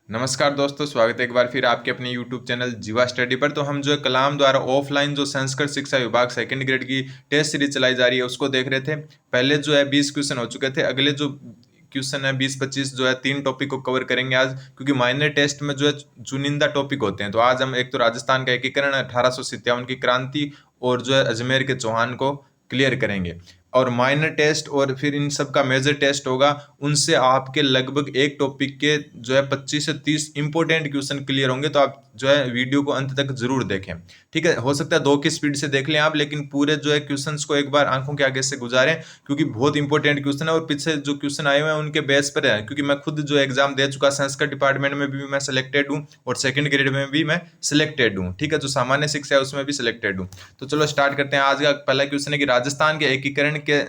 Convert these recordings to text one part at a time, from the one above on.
नमस्कार दोस्तों, स्वागत है एक बार फिर आपके अपने YouTube चैनल जीवा स्टडी पर। तो हम जो है कलाम द्वारा ऑफलाइन जो संस्कृत शिक्षा विभाग सेकंड ग्रेड की टेस्ट सीरीज चलाई जा रही है उसको देख रहे थे। पहले जो है 20 क्वेश्चन हो चुके थे, अगले जो क्वेश्चन है 20-25 जो है 3 टॉपिक को कवर करेंगे आज, क्योंकि माइनर टेस्ट में जो है चुनिंदा टॉपिक होते हैं। तो आज हम एक तो राजस्थान का एकीकरण 1857 की क्रांति और जो है अजमेर के चौहान को क्लियर करेंगे। और माइनर टेस्ट और फिर इन सब का मेजर टेस्ट होगा, उनसे आपके लगभग एक टॉपिक के जो है 25 से 30 इंपॉर्टेंट क्वेश्चन क्लियर होंगे। तो आप जो है वीडियो को अंत तक जरूर देखें, ठीक है। हो सकता है 2 की स्पीड से देख लें आप, लेकिन पूरे जो है क्वेश्चंस को एक बार आंखों के आगे से गुजारें, क्योंकि बहुत इंपॉर्टेंट क्वेश्चन है और पीछे जो क्वेश्चन आए हुए हैं उनके बेस पर है। क्योंकि मैं खुद जो एग्जाम दे चुका, संस्कृत डिपार्टमेंट में भी मैं सिलेक्टेड हूँ और सेकंड ग्रेड में भी मैं सिलेक्टेड हूँ, ठीक है। जो सामान्य शिक्षा है उसमें भी सिलेक्टेड हूँ। तो चलो स्टार्ट करते हैं। आज का पहला क्वेश्चन है कि राजस्थान के एकीकरण के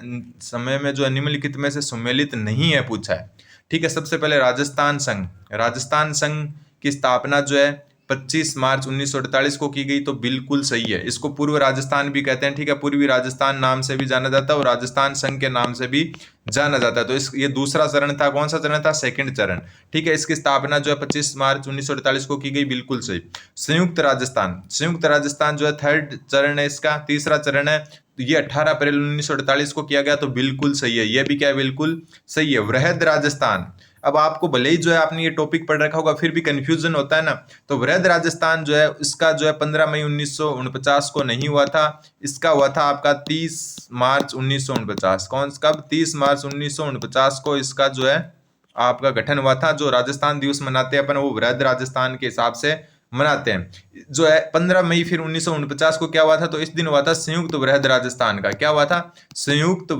समय में जो निम्नलिखित में से सुमेलित नहीं है, पूछा है, ठीक है। सबसे पहले राजस्थान संघ की स्थापना जो है 25 मार्च 1948 को की गई, तो बिल्कुल सही है। इसको पूर्व राजस्थान भी कहते हैं, ठीक है। पूर्वी राजस्थान नाम से भी जाना जाता है और राजस्थान संघ के नाम से भी जाना जाता है। तो ये दूसरा चरण था। कौन सा चरण था? सेकंड चरण, ठीक है। इसकी स्थापना जो है 25 मार्च 1948 को की गई, बिल्कुल सही। संयुक्त राजस्थान जो है थर्ड चरण है, इसका तीसरा चरण है। तो ये 18 अप्रैल 1948 को किया गया, तो बिल्कुल सही है। ये भी क्या है? बिल्कुल सही है। वृहद राजस्थान, अब आपको भले ही जो है आपने ये टॉपिक पढ़ रखा होगा फिर भी कंफ्यूजन होता है ना। तो वृहद राजस्थान जो है इसका जो है 15 मई 1949 को नहीं हुआ था, इसका हुआ था आपका 30 मार्च 1949। कौन कब? 30 मार्च 1949 को इसका जो है आपका गठन हुआ था। जो राजस्थान दिवस मनाते हैं अपन, वो वृहद राजस्थान के हिसाब से मनाते हैं। जो है 15 मई फिर 1949 को क्या हुआ था? तो इस दिन हुआ था संयुक्त वृहद राजस्थान का। क्या हुआ था? संयुक्त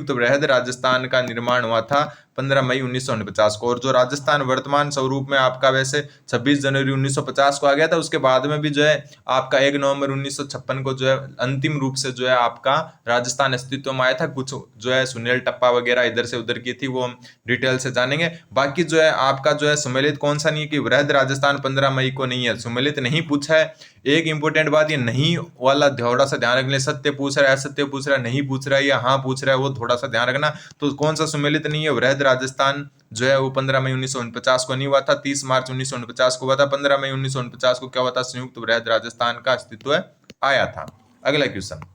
वृहद राजस्थान का निर्माण हुआ था 15 मई 1949 को। और जो राजस्थान वर्तमान स्वरूप में आपका वैसे 26 जनवरी 1950 को आ गया था, उसके बाद में भी जो है आपका 1 नवंबर 1956 को जो है अंतिम रूप से जो है आपका राजस्थान अस्तित्व में आया था। कुछ जो है सुनील टप्पा वगैरह इधर से उधर की थी, वो हम डिटेल से जानेंगे। बाकी जो है आपका जो है सुमेलित कौन सा नहीं है कि वृहद राजस्थान 15 मई को नहीं है, सुमेलित नहीं पूछा है। एक इंपॉर्टेंट बात, ये नहीं वाला थोड़ा सा ध्यान रखने, सत्य पूछ रहा है, असत्य पूछ रहा है, नहीं पूछ रहा है या हाँ पूछ रहा है, वो थोड़ा सा ध्यान रखना। तो कौन सा सुमेलित नहीं है? वृहद राजस्थान जो है वो 15 मई 1949 को नहीं हुआ था, 30 मार्च 1949 को हुआ था। 15 मई 1949 को क्या हुआ था? संयुक्त वृहद राजस्थान का अस्तित्व आया था। अगला क्वेश्चन,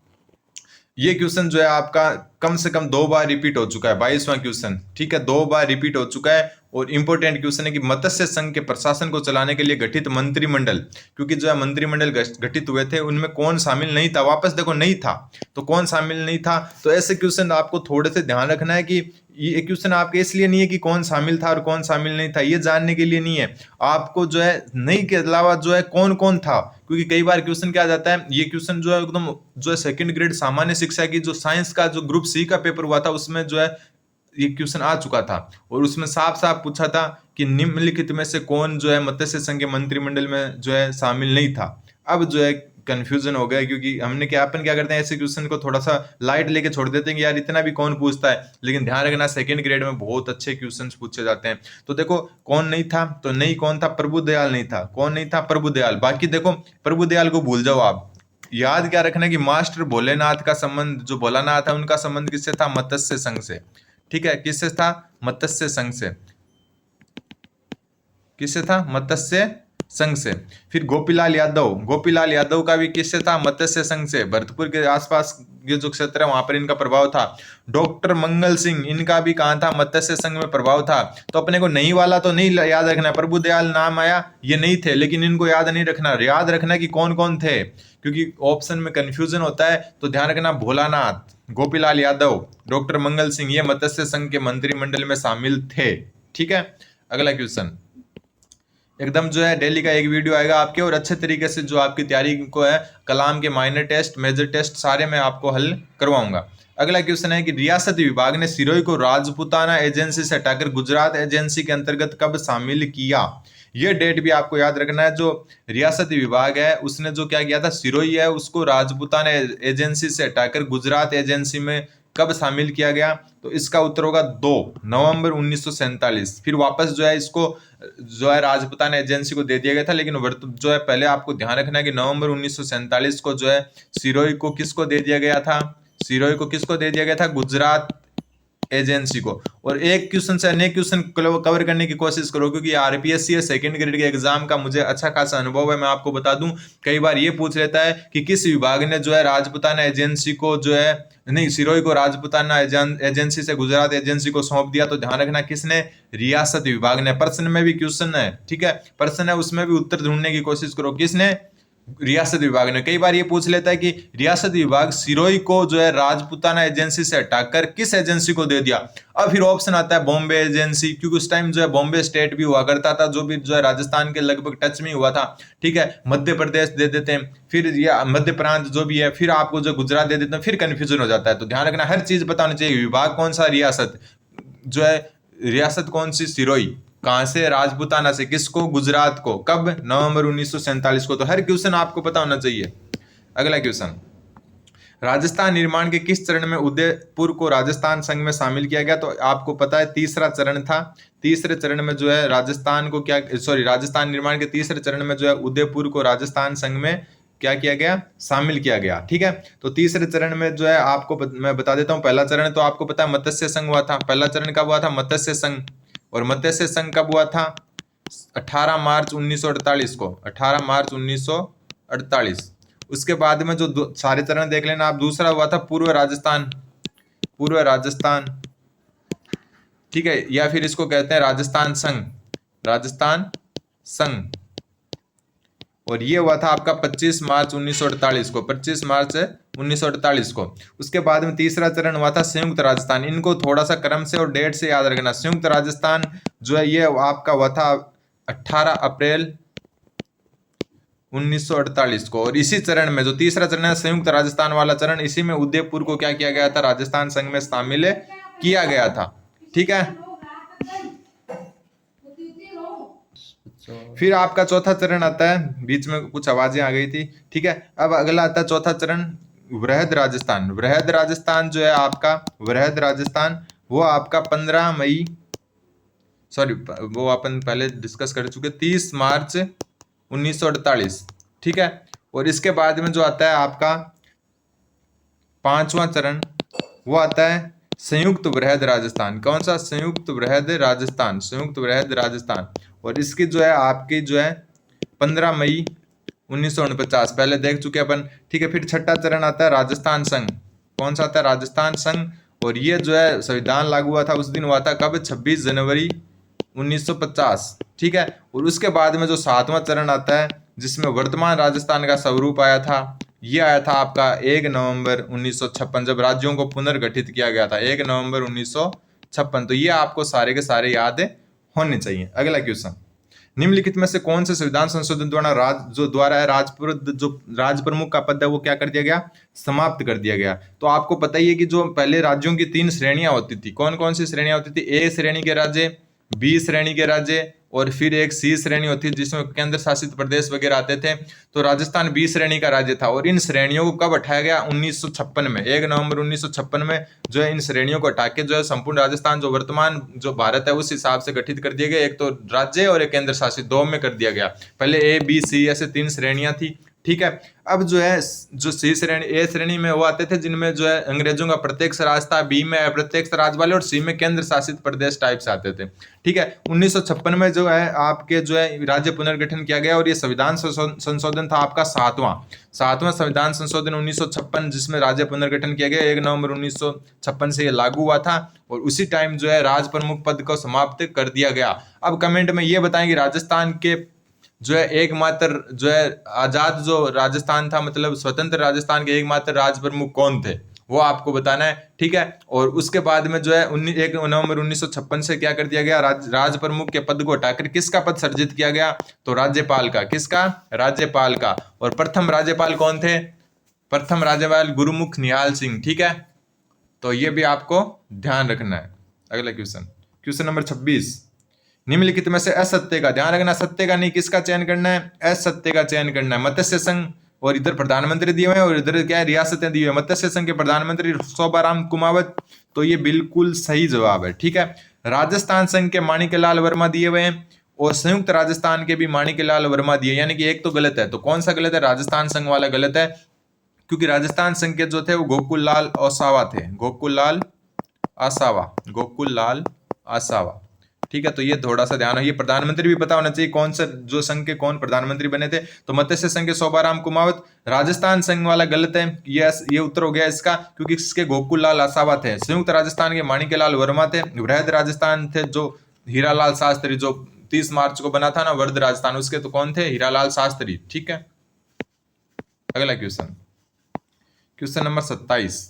ये क्वेश्चन जो है आपका कम से कम 2 बार रिपीट हो चुका है, 22वां क्वेश्चन, ठीक है। 2 बार रिपीट हो चुका है और इंपॉर्टेंट क्वेश्चन है कि मत्स्य संघ के प्रशासन को चलाने के लिए गठित मंत्रिमंडल, क्योंकि जो है मंत्रिमंडल गठित हुए थे उनमें कौन शामिल नहीं था? वापस देखो, नहीं था, तो कौन शामिल नहीं था? तो ऐसे क्वेश्चन आपको थोड़े से ध्यान रखना है कि ये क्वेश्चन आपके इसलिए नहीं है कि कौन शामिल था और कौन शामिल नहीं था, ये जानने के लिए नहीं है। आपको जो है नहीं के अलावा जो है कौन कौन था, क्योंकि कई बार क्वेश्चन क्या जाता है, ये क्वेश्चन जो है एकदम जो है सेकंड ग्रेड सामान्य शिक्षा की जो साइंस का जो ग्रुप सी का पेपर हुआ था उसमें जो है ये क्वेश्चन आ चुका था और उसमें साफ साफ पूछा था कि निम्नलिखित में से कौन जो है मत्स्य संघ के मंत्रिमंडल में जो है शामिल नहीं था। अब जो है कंफ्यूजन हो गया, क्योंकि हमने क्या अपन क्या करते हैं, ऐसे क्वेश्चन को थोड़ा सा लाइट लेके छोड़ देते हैं कि यार इतना भी कौन पूछता है। लेकिन ध्यान रखना, सेकंड ग्रेड में बहुत अच्छे क्वेश्चंस पूछे जाते हैं। तो देखो कौन नहीं था, तो नहीं कौन था? प्रभुदयाल नहीं था। कौन नहीं था? प्रभुदयाल। बाकी देखो प्रभुदयाल को भूल जाओ आप, याद क्या रखना कि मास्टर भोलेनाथ का संबंध, जो भोलानाथ है उनका संबंध किससे था? मत्स्य संघ से, ठीक है। किससे था? मत्स्य संघ से। किससे था? मत्स्य संघ से। फिर गोपीलाल यादव का भी किससे था? मत्स्य संघ से। भरतपुर के आसपास ये जो क्षेत्र है वहां पर इनका प्रभाव था। डॉक्टर मंगल सिंह, इनका भी कहा था? मत्स्य संघ में प्रभाव था। तो अपने को नहीं वाला तो नहीं याद रखना, प्रभुदयाल नाम आया, ये नहीं थे, लेकिन इनको याद नहीं रखना। याद रखना कि कौन कौन थे, क्योंकि ऑप्शन में कंफ्यूजन होता है। तो ध्यान रखना, भोलानाथ, गोपीलाल यादव, डॉक्टर मंगल सिंह, ये मत्स्य संघ के मंत्रिमंडल में शामिल थे, ठीक है। अगला क्वेश्चन, एकदम जो है डेली का एक वीडियो आएगा आपके, और अच्छे तरीके से जो आपकी तैयारी को है, कलाम के माइनर टेस्ट, मेजर टेस्ट सारे मैं आपको हल करवाऊंगा। अगला क्वेश्चन है कि रियासती विभाग ने सिरोही को राजपूताना एजेंसी से हटाकर गुजरात एजेंसी के अंतर्गत कब शामिल किया? ये डेट भी आपको याद रखना है। जो रियासती विभाग है उसने जो क्या किया था, सिरोही है उसको राजपूताना एजेंसी से हटाकर गुजरात एजेंसी में कब शामिल किया गया? तो इसका उत्तर होगा 2 नवंबर 1947। फिर वापस जो है इसको जो है राजपूताना एजेंसी को दे दिया गया था, लेकिन जो है पहले आपको ध्यान रखना है कि नवंबर 1947 को जो है सिरोही को किसको दे दिया गया था? सिरोही को किसको दे दिया गया था? गुजरात एजेंसी को। और एक क्वेश्चन से अनेक क्वेश्चन कवर करने की कोशिश करो, क्योंकि आरपीएससी है सेकंड ग्रेड के एग्जाम का मुझे अच्छा खासा अनुभव है। मैं आपको बता दूं, कई बार ये पूछ लेता है कि किस विभाग ने जो है राजपुताना एजेंसी को जो है, नहीं, सिरोही को राजपुताना एजेंसी से गुजरात एजेंसी को सौंप दिया। तो ध्यान रखना किसने, रियासत विभाग ने। प्रश्न में भी क्वेश्चन है, ठीक है, प्रश्न है उसमें भी उत्तर ढूंढने की कोशिश करो, किसने, रियासत विभाग ने। कई बार ये पूछ लेता है कि रियासत विभाग सिरोही को जो है राजपुताना एजेंसी से हटाकर किस एजेंसी को दे दिया। अब फिर ऑप्शन आता है बॉम्बे एजेंसी, क्योंकि उस टाइम जो है बॉम्बे स्टेट भी हुआ करता था, जो भी जो है राजस्थान के लगभग टच में हुआ था, ठीक है। मध्य प्रदेश दे देते हैं, फिर या मध्य प्रांत जो भी है, फिर आपको जो गुजरात दे देते हैं, फिर कंफ्यूजन हो जाता है। तो ध्यान रखना हर चीज बतानी चाहिए, विभाग कौन सा, रियासत जो है, रियासत कौन सी, सिरोही। कहां से, राजपुताना से। किसको, गुजरात को। कब, नवंबर 1947 को। तो हर क्वेश्चन आपको पता होना चाहिए। अगला क्वेश्चन, राजस्थान निर्माण के किस चरण में उदयपुर को राजस्थान संघ में शामिल किया गया। तो आपको पता है तीसरा चरण था। तीसरे चरण में जो है राजस्थान को क्या, सॉरी, राजस्थान निर्माण के तीसरे चरण में जो है उदयपुर को राजस्थान संघ में क्या किया गया, शामिल किया गया, ठीक है। तो तीसरे चरण में जो है आपको मैं बता देता हूं, पहला चरण तो आपको पता है मत्स्य संघ हुआ था। पहला चरण कब हुआ था, मत्स्य संघ। और मत्स्य संघ कब हुआ था, 18 मार्च 1948 को, 18 मार्च 1948। उसके बाद में जो सारे चरण देख लेना आप। दूसरा हुआ था पूर्व राजस्थान, पूर्व राजस्थान, ठीक है, या फिर इसको कहते हैं राजस्थान संघ, राजस्थान संघ। और ये हुआ था आपका 25 मार्च 1948 को, 25 मार्च 1948 को। उसके बाद में तीसरा चरण हुआ था संयुक्त राजस्थान। इनको थोड़ा सा क्रम से और डेट से याद रखना। संयुक्त राजस्थान जो है ये आपका हुआ था 18 अप्रैल 1948 को। और इसी चरण में जो तीसरा चरण है संयुक्त राजस्थान वाला चरण, इसी में उदयपुर को क्या किया गया था, राजस्थान संघ में शामिल किया गया था, ठीक है। फिर आपका चौथा चरण आता है, बीच में कुछ आवाजें आ गई थी, ठीक है। अब अगला आता है चौथा चरण, वृहद राजस्थान। वृहद राजस्थान जो है आपका, वृहद राजस्थान वो आपका 15 मई, सॉरी वो अपन पहले डिस्कस कर चुके, 30 मार्च 1948, ठीक है। और इसके बाद में जो आता है आपका पांचवा चरण, वो आता है संयुक्त वृहद राजस्थान। कौन सा, संयुक्त वृहद राजस्थान, संयुक्त वृहद राजस्थान। और इसकी जो है आपकी जो है 15 मई 1949, पहले देख चुके अपन, ठीक है। फिर छठा चरण आता है राजस्थान संघ। कौन सा आता है, राजस्थान संघ। और ये जो है संविधान लागू हुआ था उस दिन हुआ था कब, 26 जनवरी 1950, ठीक है। और उसके बाद में जो सातवां चरण आता है, जिसमें वर्तमान राजस्थान का स्वरूप आया था, ये आया था आपका 1 नवंबर 1956, जब राज्यों को पुनर्गठित किया गया था, 1 नवंबर 1956। तो ये आपको सारे के सारे याद होने चाहिए। अगला क्वेश्चन, निम्नलिखित में से कौन से संविधान संशोधन द्वारा जो राज प्रमुख का पद है वो क्या कर दिया गया, समाप्त कर दिया गया। तो आपको पता ही है कि जो पहले राज्यों की 3 श्रेणियां होती थी, कौन कौन सी श्रेणियां होती थी, ए श्रेणी के राज्य, बी श्रेणी के राज्य, और फिर एक सी श्रेणी होती है जिसमें केंद्र शासित प्रदेश वगैरह आते थे। तो राजस्थान बी श्रेणी का राज्य था। और इन श्रेणियों को कब हटाया गया, 1956 में, 1 नवंबर 1956 में जो है इन श्रेणियों को हटा के जो है संपूर्ण राजस्थान जो वर्तमान जो भारत है उस हिसाब से गठित कर दिया गया। एक तो राज्य और एक केंद्र शासित, दो में कर दिया गया। पहले ए बी सी ऐसे 3 श्रेणियां थी, ठीक है। अब जो है जो सी श्रेणी, ए श्रेणी में वो आते थे जिनमें जो है अंग्रेजों का प्रत्यक्ष राज था, बी में अप्रत्यक्ष राज वाले, और सी में केंद्र शासित प्रदेश टाइप से आते थे, ठीक है। 1956 में जो है आपके जो है राज्य पुनर्गठन किया गया। और ये संविधान संशोधन था आपका सातवां संविधान संशोधन 1956, जिसमें राज्य पुनर्गठन किया गया। 1 नवंबर 1956 से ये लागू हुआ था। और उसी टाइम जो है राज प्रमुख पद को समाप्त कर दिया गया। अब कमेंट में ये बताएंगे राजस्थान के जो है एकमात्र जो है आजाद जो राजस्थान था, मतलब स्वतंत्र राजस्थान के एकमात्र राज प्रमुख कौन थे, वो आपको बताना है, ठीक है। और उसके बाद में जो है 1 नवंबर 1956 से क्या कर दिया गया, राज प्रमुख के पद को हटाकर किसका पद सर्जित किया गया, तो राज्यपाल का। किसका, राज्यपाल का। और प्रथम राज्यपाल कौन थे, प्रथम राज्यपाल गुरुमुख निहाल सिंह, ठीक है। तो ये भी आपको ध्यान रखना है। अगला क्वेश्चन, क्वेश्चन नंबर 26, निम्नलिखित में से असत्य का, ध्यान रखना सत्य का नहीं, किसका चयन करना है, असत्य का चयन करना है। मत्स्य संघ, और इधर प्रधानमंत्री दिए हुए हैं और इधर क्या है, रियासतें दी हुई है। मत्स्य संघ के प्रधानमंत्री शोभाराम कुमावत, तो ये बिल्कुल सही जवाब है, ठीक है। राजस्थान संघ के माणिक्यलाल वर्मा दिए हुए हैं, और संयुक्त राजस्थान के भी माणिक्यलाल वर्मा दिए, यानी कि एक तो गलत है। तो कौन सा गलत है, राजस्थान संघ वाला गलत है, क्योंकि राजस्थान संघ के जो थे वो गोकुल लाल ओसावा थे, गोकुल लाल आसावा, गोकुल लाल आसावा। ठीक है, तो ये थोड़ा सा ध्यान हो। ये प्रधानमंत्री भी पता होना चाहिए कौन सा जो संघ के कौन प्रधानमंत्री बने थे, तो मत्स्य संघ के शोभाराम कुमावत। राजस्थान संघ वाला गलत है, ये उत्तर हो गया इसका, क्योंकि इसके गोकुल लाल आसावा थे। संयुक्त राजस्थान के माणिक्यलाल वर्मा थे। वृहद राजस्थान थे जो हीरालाल शास्त्री, जो 30 मार्च को बना था ना वर्ध राजस्थान, उसके तो कौन थे? हीरालाल शास्त्री। ठीक है, अगला क्वेश्चन, क्वेश्चन नंबर 27।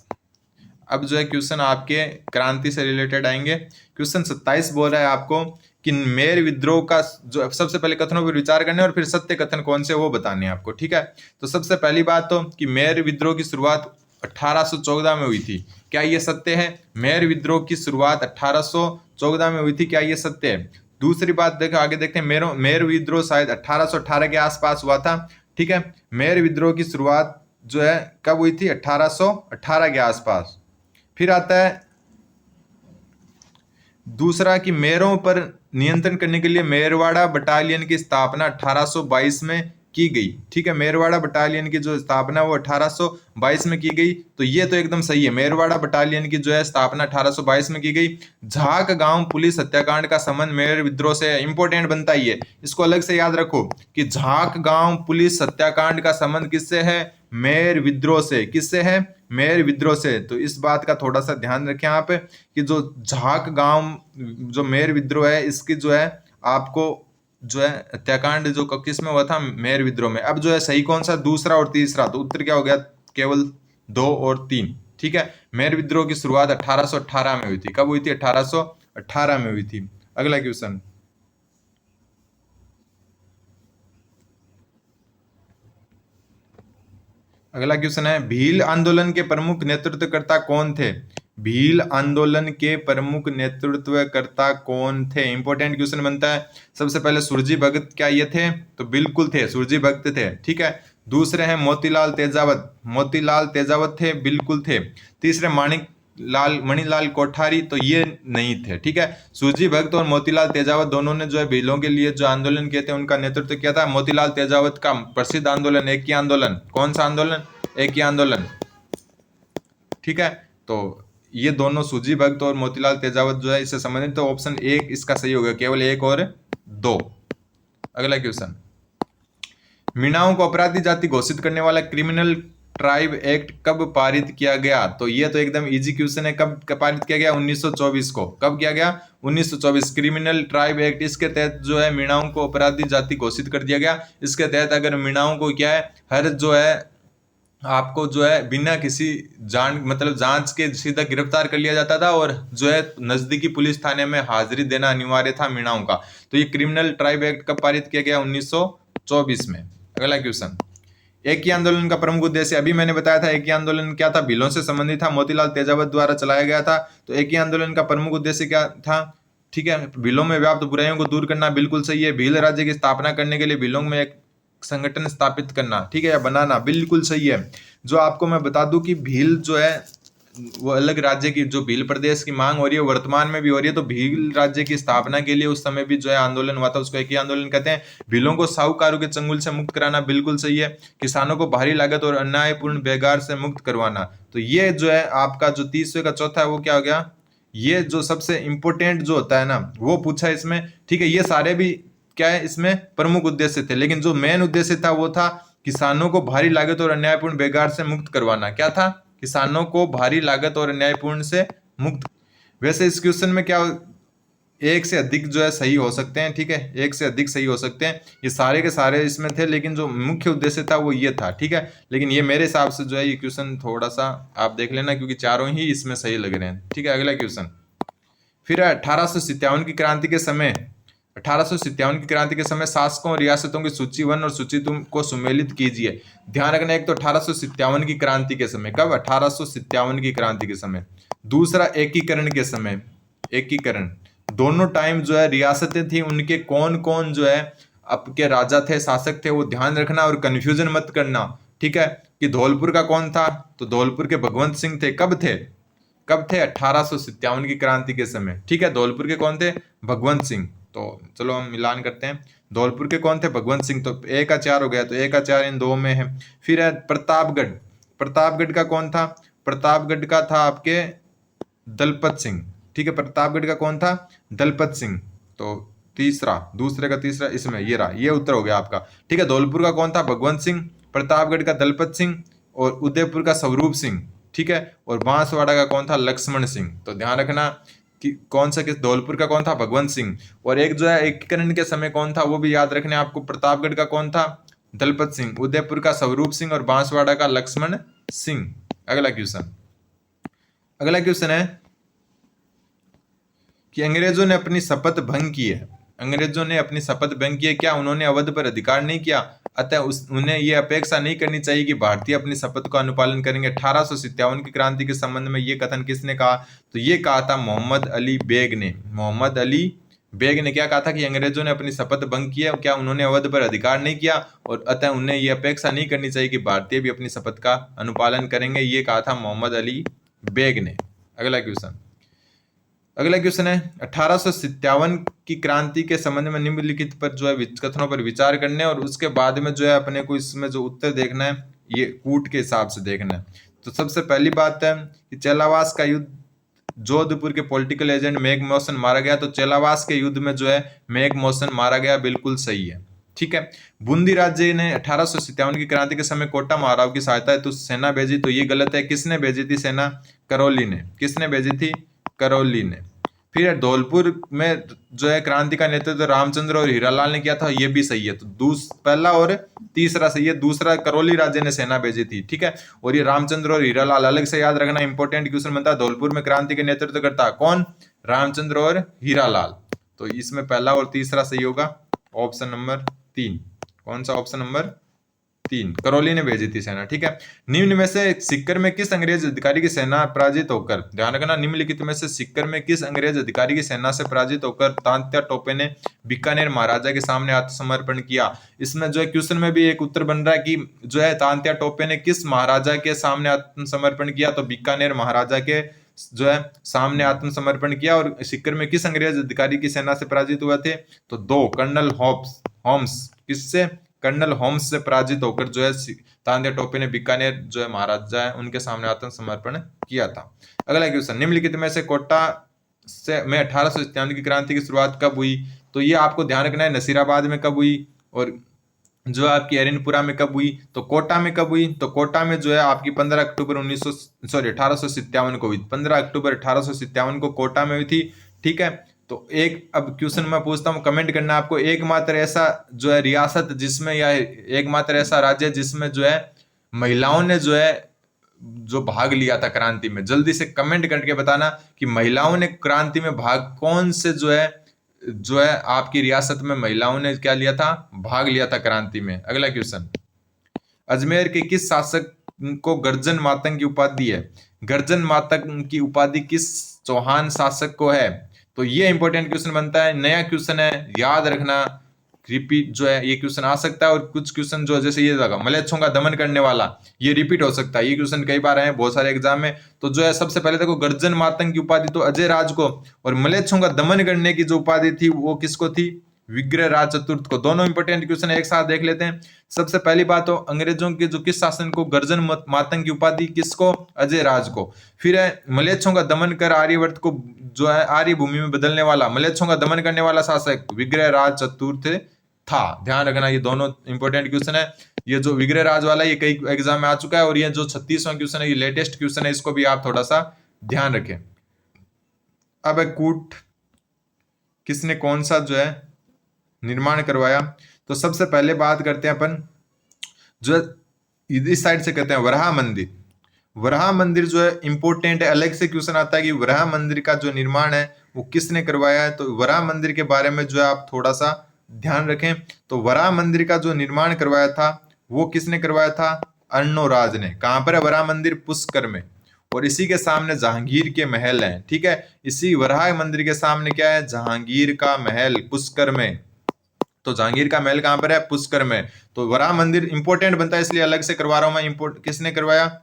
अब जो है क्वेश्चन आपके क्रांति से रिलेटेड आएंगे। क्वेश्चन 27 बोल रहा है आपको कि मेर विद्रोह का जो सबसे पहले कथनों पर विचार करने और फिर सत्य कथन कौन से वो बताने हैं आपको। ठीक है, तो सबसे पहली बात तो कि मेर विद्रोह की शुरुआत 1814 में हुई थी, क्या ये सत्य है? मेर विद्रोह की शुरुआत 1814 में हुई थी, क्या ये सत्य है? दूसरी बात देखो, आगे देखते हैं, मेर विद्रोह शायद 1818 के आसपास हुआ था। ठीक है, मेर विद्रोह की शुरुआत जो है कब हुई थी? 1818 के आसपास। फिर आता है दूसरा कि मेरों पर नियंत्रण करने के लिए मेरवाड़ा बटालियन की स्थापना 1822 में की गई। ठीक है, मेरवाड़ा बटालियन की जो स्थापना वो 1822 में की गई, तो ये तो एकदम सही है। मेरवाड़ा बटालियन की जो है स्थापना 1822 में की गई। झाक गांव पुलिस हत्याकांड का संबंध मेर विद्रोह से इंपॉर्टेंट बनता ही है, इसको अलग से याद रखो कि झाक गांव पुलिस हत्याकांड का संबंध किससे है? मेर विद्रोह से। किससे है? मेर विद्रोह से। तो इस बात का थोड़ा सा ध्यान रखें आप कि जो झाक गांव जो मेर विद्रोह है, इसकी जो है आपको जो है हत्याकांड जो किस में हुआ था? मेर विद्रोह में। अब जो है सही कौन सा? दूसरा और तीसरा, तो उत्तर क्या हो गया? केवल 2 और 3। ठीक है, मेर विद्रोह की शुरुआत 1818 में हुई थी। कब हुई थी? 1818 में हुई थी। अगला क्वेश्चन, अगला क्वेश्चन है, भील आंदोलन के प्रमुख नेतृत्वकर्ता कौन थे? भील आंदोलन के प्रमुख नेतृत्वकर्ता कौन थे? इंपॉर्टेंट क्वेश्चन बनता है। सबसे पहले सुरजी भगत, क्या ये थे? तो बिल्कुल थे, सुरजी भगत थे। ठीक है, दूसरे हैं मोतीलाल तेजावत, मोतीलाल तेजावत थे, बिल्कुल थे। तीसरे मणिलाल कोठारी, तो ये नहीं थे। ठीक है, सुरजी भगत और मोतीलाल तेजावत दोनों ने जो है भीलों के लिए जो आंदोलन किए थे उनका नेतृत्व किया था। मोतीलाल तेजावत का प्रसिद्ध आंदोलन एक ही आंदोलन, कौन सा आंदोलन? एक ही आंदोलन। ठीक है, तो ये दोनों सुरजी भगत और मोतीलाल तेजावत जो है इससे संबंधित, तो ऑप्शन 1 इसका सही होगा, केवल 1 और 2। अगला क्वेश्चन, मीणाओं को अपराधी जाति घोषित करने वाला क्रिमिनल ट्राइब एक्ट कब पारित किया गया? तो ये तो एकदम इजी क्वेश्चन है, कब पारित किया गया? 1924 को। कब किया गया? 1924। क्रिमिनल ट्राइब एक्ट, इसके तहत जो है मीणाओं को अपराधी जाति घोषित कर दिया गया। इसके तहत अगर मीणाओं को क्या है, हर जो है आपको जो है बिना किसी जांच के सीधा गिरफ्तार कर लिया जाता था, और जो है नजदीकी पुलिस थाने में हाजिरी देना अनिवार्य था मीणाओं का। तो ये क्रिमिनल ट्राइब एक्ट कब पारित किया गया? 1924 में। अगला क्वेश्चन, एक ही आंदोलन का प्रमुख उद्देश्य, अभी मैंने बताया था एक ही आंदोलन क्या था? भीलों से संबंधित था, मोतीलाल तेजावत द्वारा चलाया गया था। तो एक ही आंदोलन का प्रमुख उद्देश्य क्या था? ठीक है, भीलों में व्याप्त बुराइयों को दूर करना, बिल्कुल सही है। भील राज्य की स्थापना करने के लिए भीलों में एक संगठन स्थापित करना, ठीक है, या बनाना, बिल्कुल सही है। जो आपको मैं बता दूं कि भील जो है वो अलग राज्य की, जो भील प्रदेश की मांग हो रही है वर्तमान में भी हो रही है, तो भील राज्य की स्थापना के लिए उस समय भी जो है आंदोलन हुआ था, उसको एक ही आंदोलन कहते हैं। भीलों को साहूकारों के चंगुल से मुक्त कराना, बिल्कुल सही है। किसानों को भारी लागत और अन्यायपूर्ण बेगार से मुक्त करवाना, तो ये जो है आपका जो तीसरे का चौथा है वो क्या हो गया? ये जो सबसे इंपॉर्टेंट जो होता है ना वो पूछा इसमें। ठीक है, ये सारे भी क्या है इसमें प्रमुख उद्देश्य थे, लेकिन जो मेन उद्देश्य था वो था किसानों को भारी लागत और अन्यायपूर्ण बेगार से मुक्त करवाना। क्या था? किसानों को भारी लागत और अन्यायपूर्ण से मुक्त। वैसे इस क्वेश्चन में क्या एक से अधिक जो है सही हो सकते हैं, ठीक है, एक से अधिक सही हो सकते हैं, ये सारे के सारे इसमें थे, लेकिन जो मुख्य उद्देश्य था वो ये था। ठीक है, लेकिन ये मेरे हिसाब से जो है ये क्वेश्चन थोड़ा सा आप देख लेना, क्योंकि चारों ही इसमें सही लग रहे हैं। ठीक है, अगला क्वेश्चन, फिर 1857 की क्रांति के समय 1857 की क्रांति के समय शासकों और रियासतों की सूची 1 और सूची 2 को सुमेलित कीजिए। ध्यान रखना, एक तो 1857 की क्रांति के समय, कब? 1857 की क्रांति के समय। दूसरा एकीकरण के समय, एकीकरण दोनों टाइम जो है रियासतें थी, उनके कौन कौन जो है आपके राजा थे, शासक थे, वो ध्यान रखना और कंफ्यूजन मत करना। ठीक है, कि धौलपुर का कौन था? तो धौलपुर के भगवंत सिंह थे। कब थे? कब थे? 1857 की क्रांति के समय। ठीक है, धौलपुर के कौन थे? भगवंत सिंह। तो चलो हम मिलान करते हैं, धौलपुर के कौन थे? भगवंत सिंह। तो 1 का 4 हो गया, तो 1 का 4 इन 2 में है। फिर है प्रतापगढ़, प्रतापगढ़ का कौन था? प्रतापगढ़ का था आपके दलपत सिंह, ठीक है। प्रतापगढ़ का कौन था? दलपत सिंह। तो तीसरा, दूसरे का तीसरा इसमें ये रहा, ये उत्तर हो गया आपका, ठीक है। धौलपुर का कौन था? भगवंत सिंह। प्रतापगढ़ का दलपत सिंह। और उदयपुर का स्वरूप सिंह, ठीक है। और बांसवाड़ा का कौन था? लक्ष्मण सिंह। तो ध्यान रखना कि कौन सा, किस, धौलपुर का कौन था? भगवंत सिंह। और एक जो है एकीकरण के समय कौन था वो भी याद रखने आपको, प्रतापगढ़ का कौन था? दलपत सिंह। उदयपुर का स्वरूप सिंह और बांसवाड़ा का लक्ष्मण सिंह। अगला क्वेश्चन, अगला क्वेश्चन है कि अंग्रेजों ने अपनी शपथ भंग की है। अंग्रेजों ने अपनी शपथ भंग की है, क्या उन्होंने अवध पर अधिकार नहीं किया? अतः उन्हें यह अपेक्षा नहीं करनी चाहिए कि भारतीय अपनी शपथ का अनुपालन करेंगे। 1857 की क्रांति के संबंध में यह कथन किसने कहा? तो ये कहा था मोहम्मद अली बेग ने। मोहम्मद अली बेग ने क्या कहा था कि अंग्रेजों ने अपनी शपथ भंग की है, क्या उन्होंने अवध पर अधिकार नहीं किया, और अतः उन्हें यह अपेक्षा नहीं करनी चाहिए कि भारतीय भी अपनी शपथ का अनुपालन करेंगे। ये कहा था मोहम्मद अली बेग ने। अगला क्वेश्चन, अगला क्वेश्चन है 1857 की क्रांति के संबंध में निम्नलिखित पर जो है कथनों पर विचार करने, और उसके बाद में जो है अपने को इसमें जो उत्तर देखना है ये कूट के हिसाब से देखना है। तो सबसे पहली बात है कि चेलावास का युद्ध, जोधपुर के पॉलिटिकल एजेंट मेघ मौसन मारा गया। तो चेलावास के युद्ध में जो है मेघ मौसन मारा गया, बिल्कुल सही है, ठीक है। बूंदी राज्य ने 1857 की क्रांति के समय कोटा महाराव की सहायता हेतु सेना भेजी। तो ये गलत है। किसने भेजी थी सेना? करौली ने। किसने भेजी थी? करौली ने। फिर धौलपुर में जो है क्रांति का नेतृत्व रामचंद्र और हीरालाल ने किया था, ये भी सही है। तो पहला और तीसरा सही है, दूसरा करौली राज्य ने सेना भेजी थी, ठीक है। और ये रामचंद्र और हीरालाल अलग से याद रखना, इंपॉर्टेंट क्वेश्चन बनता है। धौलपुर में क्रांति के नेतृत्व करता कौन? रामचंद्र और हीरालाल। तो इसमें पहला और तीसरा सही होगा, ऑप्शन नंबर 3। कौन सा? ऑप्शन नंबर 3, करौली ने भेजी थी सेना, ठीक है। निम्न में से सीकर में किस अंग्रेज अधिकारी की सेना पराजित होकर, ध्यान रखना, निम्नलिखित में से सीकर में किस अंग्रेज अधिकारी की सेना से पराजित होकर तांत्या टोपे ने बीकानेर महाराजा के सामने आत्मसमर्पण किया? इसमें जो है क्वेश्चन में भी एक उत्तर बन रहा है कि जो है तांत्या टोपे ने किस महाराजा के सामने आत्मसमर्पण किया? तो बीकानेर महाराजा के जो है सामने आत्मसमर्पण किया। और सीकर में किस अंग्रेज अधिकारी की सेना से पराजित हुए थे? तो 2, कर्नल होम्स। किससे? कर्नल होम्स से पराजित होकर जो है तांत्या टोपे ने बीकानेर जो है महाराजा है उनके सामने आत्मसमर्पण किया था। अगला क्वेश्चन, निम्नलिखित में से कोटा से में 1857 की क्रांति की शुरुआत कब हुई? तो ये आपको ध्यान रखना है, नसीराबाद में कब हुई और जो आपकी एरिनपुरा में कब हुई। तो कोटा में कब हुई? तो कोटा में जो है आपकी 15 अक्टूबर 1857 को हुई। 15 अक्टूबर 1857 को कोटा में हुई थी, ठीक है। तो एक अब क्वेश्चन मैं पूछता हूँ, कमेंट करना आपको, एकमात्र ऐसा जो है रियासत जिसमें, या एकमात्र ऐसा राज्य जिसमें जो है महिलाओं ने जो है जो भाग लिया था क्रांति में, जल्दी से कमेंट करके बताना कि महिलाओं ने क्रांति में भाग कौन से जो है आपकी रियासत में महिलाओं ने क्या लिया था? भाग लिया था क्रांति में। अगला क्वेश्चन, अजमेर के किस शासक को गर्जन मातंग की उपाधि है? गर्जन मातंग की उपाधि किस चौहान शासक को है? तो ये इंपॉर्टेंट क्वेश्चन बनता है, नया क्वेश्चन है, याद रखना। रिपीट जो है ये क्वेश्चन आ सकता है, और कुछ क्वेश्चन जो जैसे ये लगा मलेच्छों का दमन करने वाला, ये रिपीट हो सकता है। ये क्वेश्चन कई बार आए हैं बहुत सारे एग्जाम में। तो जो है सबसे पहले देखो, गर्जन मातंग की उपाधि तो अजय राज को, और मलेच्छों का दमन करने की जो उपाधि थी वो किसको थी? विग्रह राज चतुर्थ को। दोनों इंपॉर्टेंट क्वेश्चन एक साथ देख लेते हैं। सबसे पहली बात तो अंग्रेजों के जो किस शासन को गर्जन मातंग की उपाधि किसको? अजय राज को। फिर है मलेच्छों का दमन कर आर्यवर्त को जो है आर्य भूमि में बदलने वाला, मलेच्छों का दमन करने वाला शासक विग्रह राज चतुर्थ था। ध्यान रखना, ये दोनों इंपॉर्टेंट क्वेश्चन है। ये जो विग्रह राज वाला ये कई एग्जाम में आ चुका है, और ये जो 36वां क्वेश्चन है ये लेटेस्ट क्वेश्चन है, इसको भी आप थोड़ा सा ध्यान रखें। अब कूट किसने कौन सा जो है निर्माण करवाया? तो सबसे पहले बात करते हैं अपन जो इस साइड से कहते हैं वराह मंदिर। वराह मंदिर जो है इंपॉर्टेंट है, अलग से क्वेश्चन आता है कि वराह मंदिर का जो निर्माण है वो किसने करवाया है। तो वराह मंदिर के बारे में जो है आप थोड़ा सा ध्यान रखें। तो वराह मंदिर का जो निर्माण करवाया था वो किसने करवाया था? अर्णोराज ने। कहां पर है वराह मंदिर? पुष्कर में। और इसी के सामने जहांगीर के महल हैं, ठीक है। इसी वराह मंदिर के सामने क्या है? जहांगीर का महल, पुष्कर में। तो जहांगीर का महल कहां पर है? पुष्कर में। तो वराह मंदिर इंपॉर्टेंट बनता है, इसलिए अलग से करवा रहा हूं मैं। किसने करवाया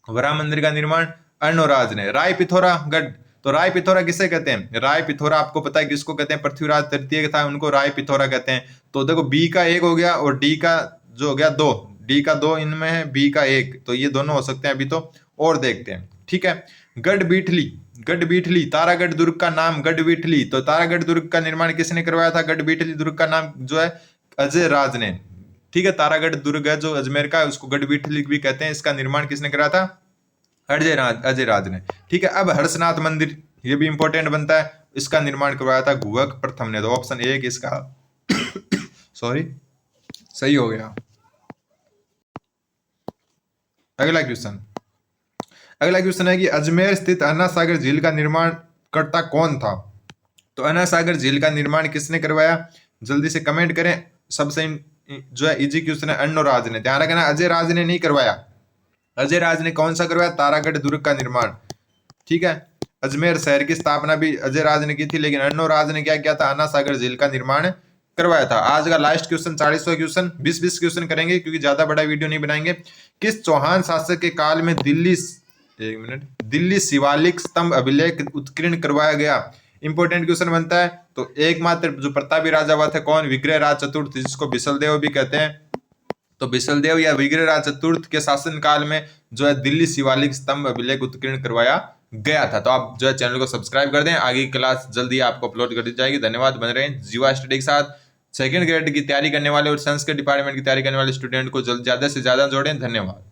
वराह मंदिर का निर्माण? अर्णोराज ने। राय पिथौरा गढ़, तो राय पिथौरा किसे कहते हैं? राय पिथौरा आपको पता है किसको कहते हैं? पृथ्वीराज तृतीय था, उनको राय पिथौरा कहते हैं। तो देखो बी का 1 हो गया और डी का जो हो गया 2, डी का 2 इनमें है, बी का 1, तो ये दोनों हो सकते हैं। अभी तो और देखते हैं, ठीक है। गढ़ बीठली, गढ़बीठली, तारागढ़ दुर्ग का नाम गढ़बीठली, तो तारागढ़ दुर्ग का निर्माण किसने करवाया था? गढ़बीठली दुर्ग का नाम जो है अजय राज ने। ठीक है, तारागढ़ दुर्ग है जो अजमेर का है, उसको गढ़बीठली भी कहते हैं। इसका निर्माण किसने करा था? अजय राज ने। ठीक है, अब हर्षनाथ मंदिर, ये भी इंपॉर्टेंट बनता है, इसका निर्माण करवाया था घुवक प्रथम ने। तो ऑप्शन ए इसका सॉरी सही हो गया। अगला क्वेश्चन है कि अजमेर स्थित अन्ना सागर झील का निर्माण करता कौन था? तो अन्ना सागर झील का निर्माण किसने करवाया? जल्दी से कमेंट करें। सबसे जो है इजी क्वेश्चन है, अन्नो राज ने। ध्यान रखना, अजय राज ने नहीं करवाया। अजय राज ने कौन सा करवाया? तारागढ़ दुर्ग का निर्माण। ठीक है, अजमेर शहर की स्थापना भी अजय राज ने की थी, लेकिन अन्नो राज ने क्या किया था? अन्ना सागर झील का निर्माण करवाया था। आज का लास्ट क्वेश्चन 40वां क्वेश्चन, 20 क्वेश्चन करेंगे क्योंकि ज्यादा बड़ा वीडियो नहीं बनाएंगे। किस चौहान शासक के काल में दिल्ली शिवालिक स्तंभ अभिलेख उत्कीर्ण करवाया गया? इंपॉर्टेंट क्वेश्चन बनता है। तो एकमात्र जो प्रतापी राजा हुआ था कौन? विग्रहराज चतुर्थ, जिसको बिसलदेव भी कहते हैं। तो बिसलदेव या विग्रहराज चतुर्थ के शासन काल में जो है दिल्ली शिवालिक स्तंभ अभिलेख उत्कीर्ण करवाया गया था। तो आप जो है चैनल को सब्सक्राइब कर दें, आगे की क्लास जल्दी आपको अपलोड कर दी जाएगी। धन्यवाद। बन रहे हैं जीवा स्टडी के साथ। सेकंड ग्रेड की तैयारी करने वाले और संस्कृत डिपार्टमेंट की तैयारी करने वाले स्टूडेंट को ज्यादा से ज्यादा जोड़ें। धन्यवाद।